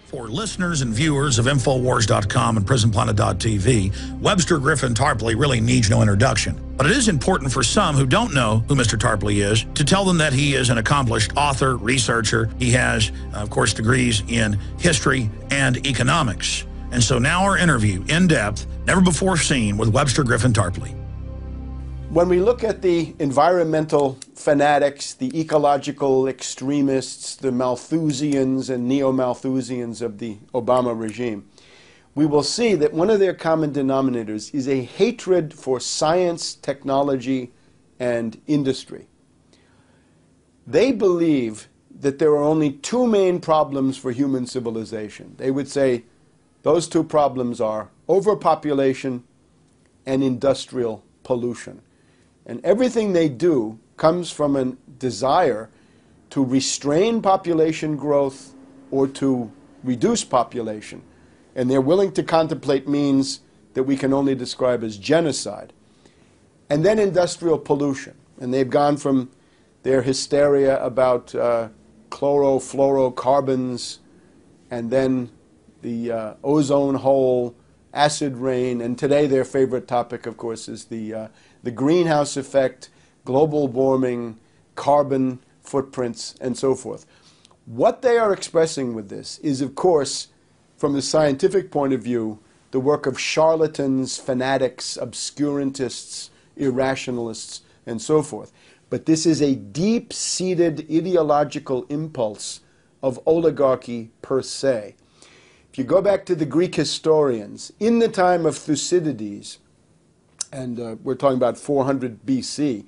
For listeners and viewers of Infowars.com and PrisonPlanet.tv, Webster Griffin Tarpley really needs no introduction. But it is important for some who don't know who Mr. Tarpley is to tell them that he is an accomplished author, researcher. He has, of course, degrees in history and economics. And so now our interview, in depth, never before seen, with Webster Griffin Tarpley. When we look at the environmental fanatics, the ecological extremists, the Malthusians and neo-Malthusians of the Obama regime, we will see that one of their common denominators is a hatred for science, technology, and industry. They believe that there are only two main problems for human civilization. They would say those two problems are overpopulation and industrial pollution. And everything they do comes from a desire to restrain population growth or to reduce population. And they're willing to contemplate means that we can only describe as genocide. And then industrial pollution. And they've gone from their hysteria about chlorofluorocarbons, and then the ozone hole, acid rain, and today their favorite topic, of course, is the greenhouse effect, global warming, carbon footprints, and so forth. What they are expressing with this is, of course, from the scientific point of view, the work of charlatans, fanatics, obscurantists, irrationalists, and so forth. But this is a deep-seated ideological impulse of oligarchy per se. If you go back to the Greek historians, in the time of Thucydides, and we're talking about 400 BC,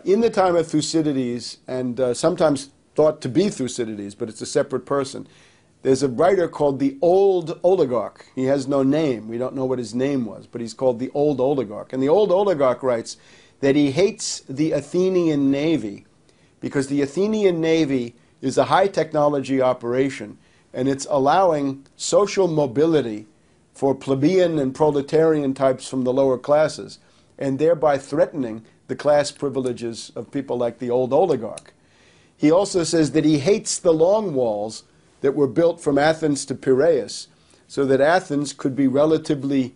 in the time of Thucydides, and sometimes thought to be Thucydides, but it's a separate person, there's a writer called the Old Oligarch. He has no name. We don't know what his name was, but he's called the Old Oligarch. And the Old Oligarch writes that he hates the Athenian navy because the Athenian navy is a high-technology operation, and it's allowing social mobility for plebeian and proletarian types from the lower classes, and thereby threatening the class privileges of people like the Old Oligarch. He also says that he hates the long walls that were built from Athens to Piraeus, so that Athens could be relatively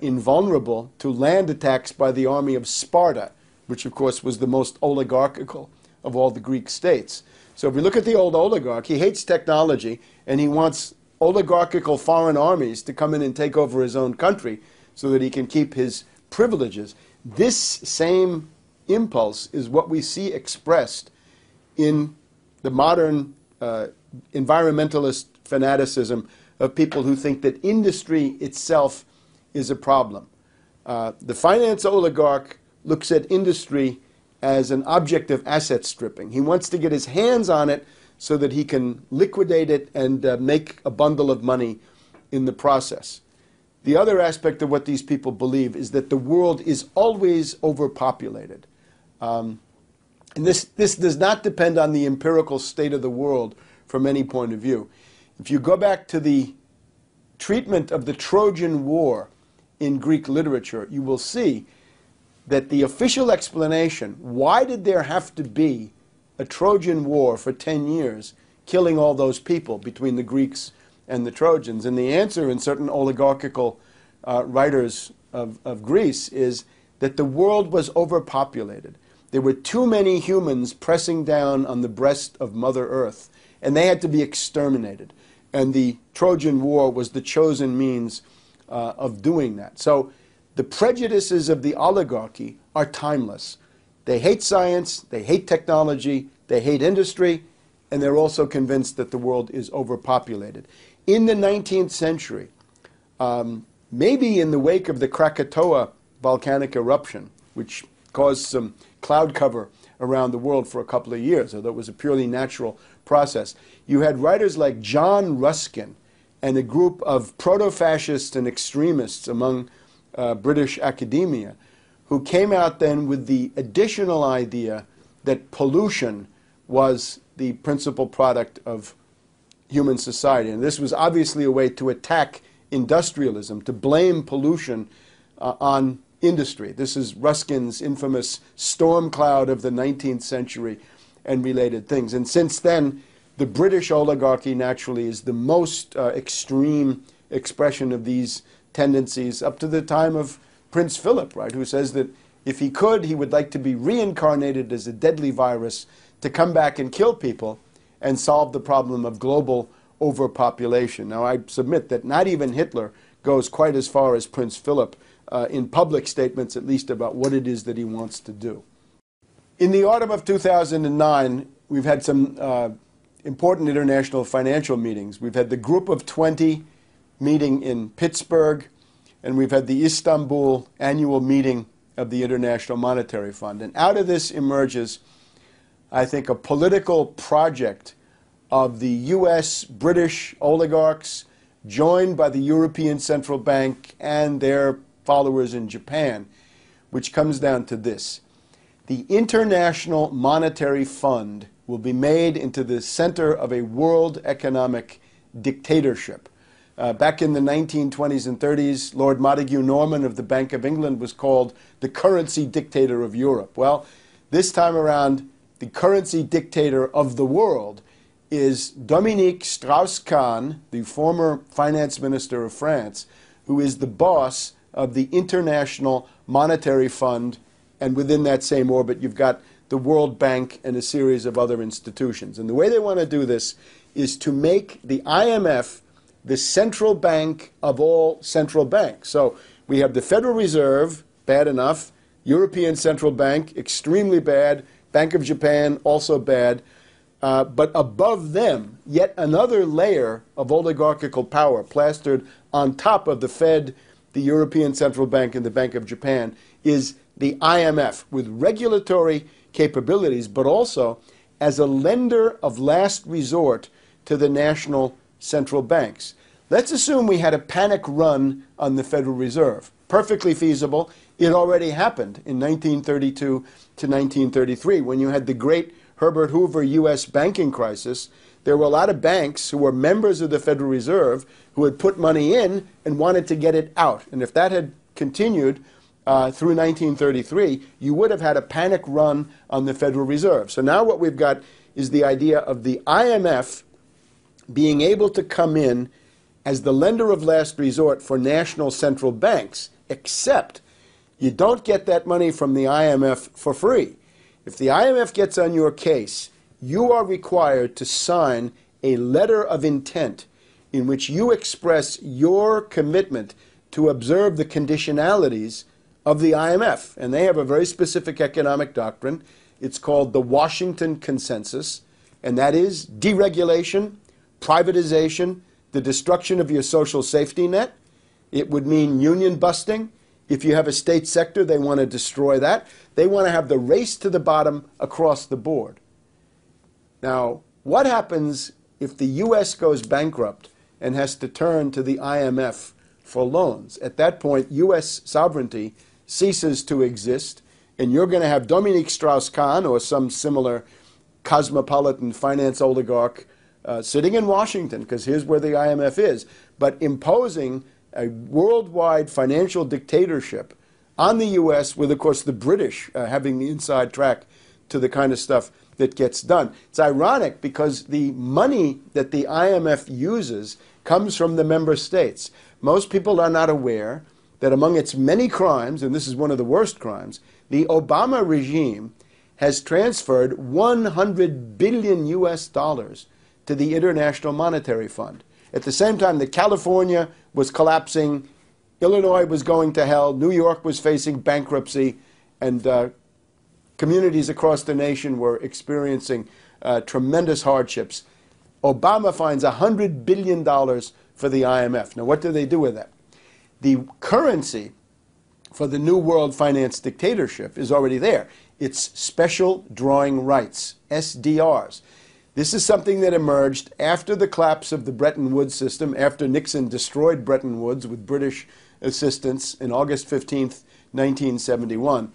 invulnerable to land attacks by the army of Sparta, which of course was the most oligarchical of all the Greek states. So if we look at the Old Oligarch, he hates technology, and he wants oligarchical foreign armies to come in and take over his own country so that he can keep his privileges. This same impulse is what we see expressed in the modern environmentalist fanaticism of people who think that industry itself is a problem. The finance oligarch looks at industry as an object of asset stripping. He wants to get his hands on it so that he can liquidate it and make a bundle of money in the process. The other aspect of what these people believe is that the world is always overpopulated. And this does not depend on the empirical state of the world from any point of view. If you go back to the treatment of the Trojan War in Greek literature, you will see that the official explanation, why did there have to be a Trojan War for 10 years, killing all those people between the Greeks and the Trojans? And the answer in certain oligarchical writers of Greece is that the world was overpopulated. There were too many humans pressing down on the breast of Mother Earth, and they had to be exterminated. And the Trojan War was the chosen means of doing that. So the prejudices of the oligarchy are timeless. They hate science, they hate technology, they hate industry, and they're also convinced that the world is overpopulated. In the 19th century, maybe in the wake of the Krakatoa volcanic eruption, which caused some cloud cover around the world for a couple of years, although it was a purely natural process, you had writers like John Ruskin and a group of proto-fascists and extremists among British academia who came out then with the additional idea that pollution was the principal product of human society. And this was obviously a way to attack industrialism, to blame pollution on industry. This is Ruskin's infamous storm cloud of the 19th century and related things. And since then, The British oligarchy, naturally, is the most extreme expression of these tendencies up to the time of Prince Philip, right, who says that if he could, he would like to be reincarnated as a deadly virus to come back and kill people and solve the problem of global overpopulation. Now, I submit that not even Hitler goes quite as far as Prince Philip in public statements, at least about what it is that he wants to do. In the autumn of 2009, we've had some important international financial meetings. We've had the Group of 20 meeting in Pittsburgh, and we've had the Istanbul annual meeting of the International Monetary Fund. And out of this emerges, I think, a political project of the U.S. British oligarchs joined by the European Central Bank and their followers in Japan, which comes down to this. The International Monetary Fund will be made into the center of a world economic dictatorship. Back in the 1920s and 30s, Lord Montague Norman of the Bank of England was called the currency dictator of Europe. Well, this time around, the currency dictator of the world is Dominique Strauss-Kahn, the former finance minister of France, who is the boss of the International Monetary Fund, and within that same orbit, you've got the World Bank and a series of other institutions. And the way they want to do this is to make the IMF the central bank of all central banks. So we have the Federal Reserve, bad enough, European Central Bank, extremely bad, Bank of Japan, also bad, but above them, yet another layer of oligarchical power plastered on top of the Fed, the European Central Bank, and the Bank of Japan is the IMF, with regulatory capabilities, but also as a lender of last resort to the national central banks. Let's assume we had a panic run on the Federal Reserve. Perfectly feasible. It already happened in 1932 to 1933 when you had the great Herbert Hoover U.S. banking crisis. There were a lot of banks who were members of the Federal Reserve who had put money in and wanted to get it out. And if that had continued through 1933, you would have had a panic run on the Federal Reserve. So now what we've got is the idea of the IMF being able to come in as the lender of last resort for national central banks, except you don't get that money from the IMF for free. If the IMF gets on your case, you are required to sign a letter of intent in which you express your commitment to observe the conditionalities of the IMF. And they have a very specific economic doctrine. It's called the Washington Consensus, and that is deregulation, privatization, the destruction of your social safety net. It would mean union busting. If you have a state sector, they want to destroy that. They want to have the race to the bottom across the board. Now, what happens if the U.S. goes bankrupt and has to turn to the IMF for loans? At that point, U.S. sovereignty ceases to exist, and you're going to have Dominique Strauss-Kahn or some similar cosmopolitan finance oligarch sitting in Washington, because here's where the IMF is, but imposing a worldwide financial dictatorship on the U.S. with, of course, the British having the inside track to the kind of stuff that gets done. It's ironic because the money that the IMF uses comes from the member states. Most people are not aware that among its many crimes, and this is one of the worst crimes, the Obama regime has transferred $100 billion US to the International Monetary Fund. At the same time that California was collapsing, Illinois was going to hell, New York was facing bankruptcy, and communities across the nation were experiencing tremendous hardships. Obama finds $100 billion for the IMF. Now, what do they do with that? The currency for the new world finance dictatorship is already there. It's special drawing rights, SDRs. This is something that emerged after the collapse of the Bretton Woods system, after Nixon destroyed Bretton Woods with British assistance in August 15th, 1971.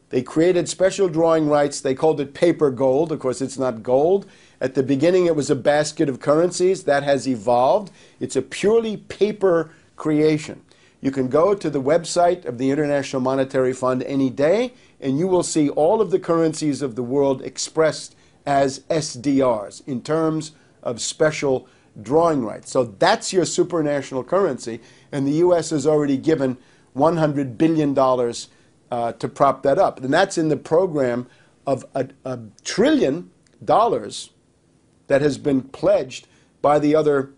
They created special drawing rights. They called it paper gold. Of course, it's not gold. At the beginning, it was a basket of currencies. That has evolved. It's a purely paper creation. You can go to the website of the International Monetary Fund any day, and you will see all of the currencies of the world expressed as SDRs in terms of special drawing rights. So that's your supranational currency, and the U.S. has already given $100 billion to prop that up. And that's in the program of $1 trillion that has been pledged by the other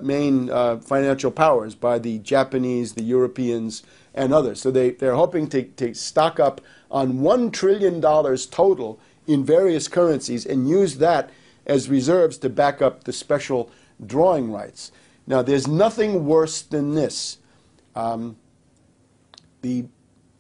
main financial powers, by the Japanese, the Europeans, and others. So they're hoping to stock up on $1 trillion total in various currencies and use that as reserves to back up the special drawing rights. Now, there's nothing worse than this. The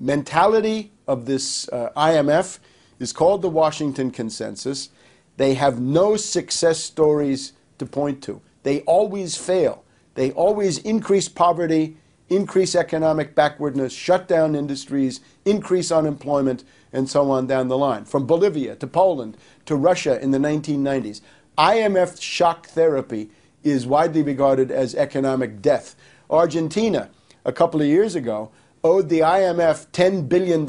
mentality of this IMF is called the Washington Consensus. They have no success stories to point to. They always fail. They always increase poverty, increase economic backwardness, shut down industries, increase unemployment, and so on down the line. From Bolivia to Poland to Russia in the 1990s. IMF shock therapy is widely regarded as economic death. Argentina, a couple of years ago, owed the IMF $10 billion,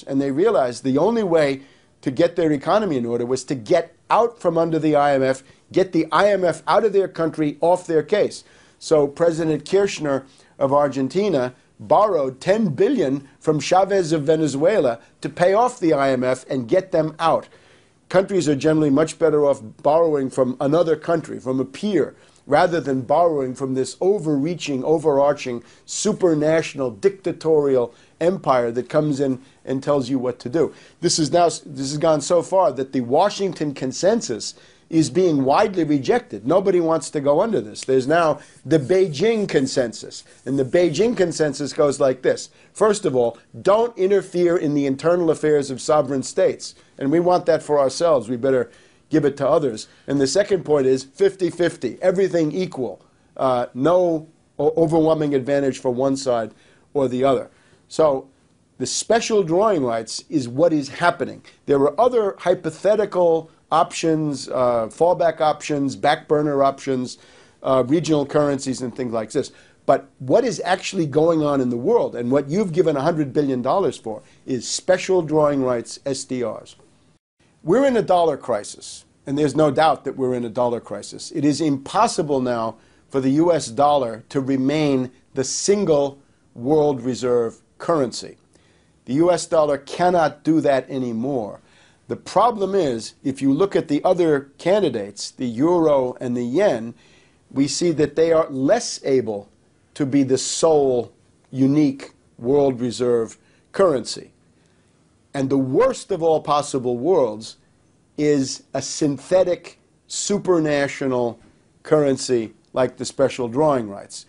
and they realized the only way to get their economy in order was to get out from under the IMF, get the IMF out of their country, off their case. So President Kirchner of Argentina borrowed $10 billion from Chavez of Venezuela to pay off the IMF and get them out. Countries are generally much better off borrowing from another country, from a peer, rather than borrowing from this overreaching, overarching, supranational, dictatorial empire that comes in and tells you what to do. This has gone so far that the Washington Consensus is being widely rejected. Nobody wants to go under this. There's now the Beijing Consensus. And the Beijing Consensus goes like this. First of all, don't interfere in the internal affairs of sovereign states. And we want that for ourselves. We better give it to others. And the second point is 50-50, everything equal. No overwhelming advantage for one side or the other. So the special drawing rights is what is happening. There are other hypothetical options, fallback options, back burner options, regional currencies and things like this. But what is actually going on in the world, and what you've given $100 billion for, is special drawing rights, SDRs. We're in a dollar crisis, and there's no doubt that we're in a dollar crisis. It is impossible now for the US dollar to remain the single world reserve currency. The US dollar cannot do that anymore. The problem is, if you look at the other candidates, the euro and the yen, we see that they are less able to be the sole unique world reserve currency. And the worst of all possible worlds is a synthetic supranational currency like the special drawing rights.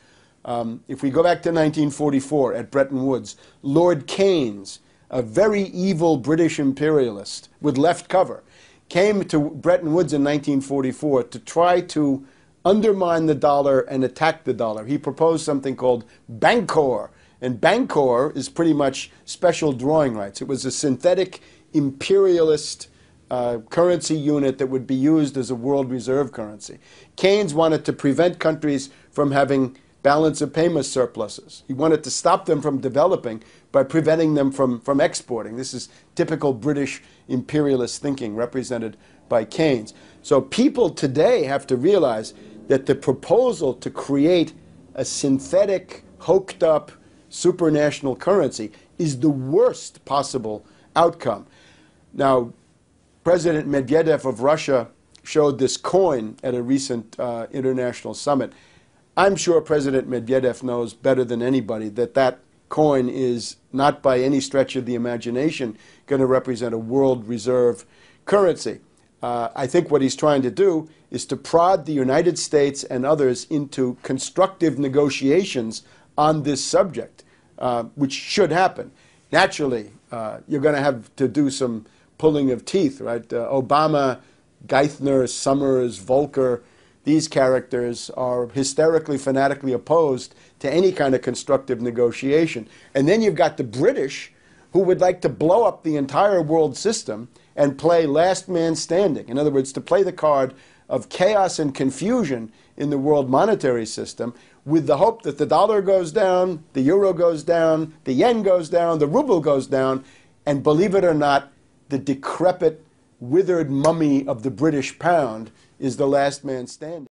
If we go back to 1944 at Bretton Woods, Lord Keynes, a very evil British imperialist with left cover, came to Bretton Woods in 1944 to try to undermine the dollar and attack the dollar. He proposed something called Bancor, and Bancor is pretty much special drawing rights. It was a synthetic imperialist currency unit that would be used as a world reserve currency. Keynes wanted to prevent countries from having balance of payment surpluses. He wanted to stop them from developing by preventing them from exporting. This is typical British imperialist thinking represented by Keynes. So people today have to realize that the proposal to create a synthetic, hoked up, supranational currency is the worst possible outcome. Now, President Medvedev of Russia showed this coin at a recent international summit. I'm sure President Medvedev knows better than anybody that that coin is not by any stretch of the imagination going to represent a world reserve currency. I think what he's trying to do is to prod the United States and others into constructive negotiations on this subject, which should happen. Naturally, you're going to have to do some pulling of teeth, right? Obama, Geithner, Summers, Volcker, these characters are hysterically, fanatically opposed to any kind of constructive negotiation. And then you've got the British, who would like to blow up the entire world system and play last man standing. In other words, to play the card of chaos and confusion in the world monetary system with the hope that the dollar goes down, the euro goes down, the yen goes down, the ruble goes down, and believe it or not, the decrepit, withered mummy of the British pound is the last man standing.